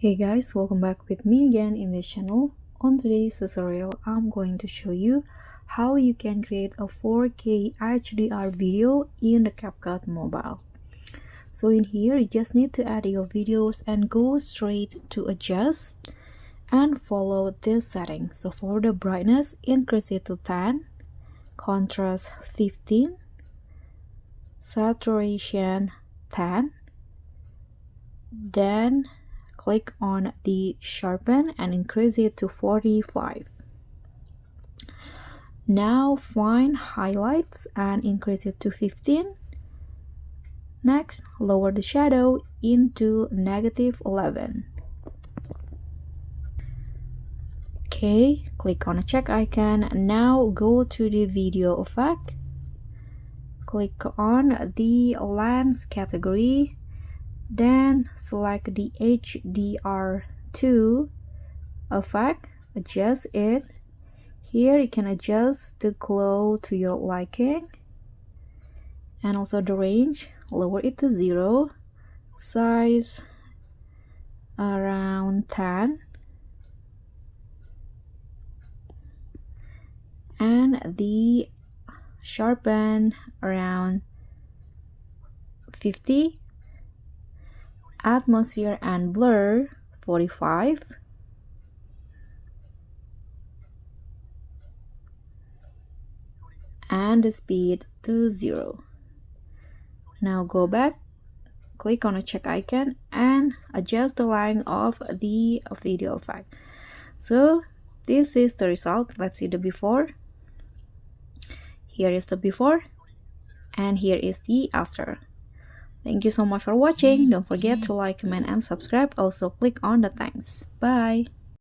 Hey guys, welcome back with me again in this channel. On today's tutorial, I'm going to show you how you can create a 4K HDR video in the CapCut mobile. So in here, you just need to add your videos and go straight to adjust and follow this setting. So for the brightness, increase it to 10, contrast 15, saturation 10, then click on the sharpen and increase it to 45. Now find highlights and increase it to 15. Next, lower the shadow into -11. Okay, click on the check icon. Now go to the video effect. Click on the lens category. Then select the HDR2 effect, adjust it. Here you can adjust the glow to your liking, and also the range, lower it to 0, size around 10, and the sharpen around 50. Atmosphere and blur 45, and the speed to 0. Now go back, click on the check icon and adjust the line of the video effect. So this is the result. Let's see the before. Here is the before and here is the after. Thank you so much for watching. Don't forget to like, comment, and subscribe. Also click on the thanks. Bye.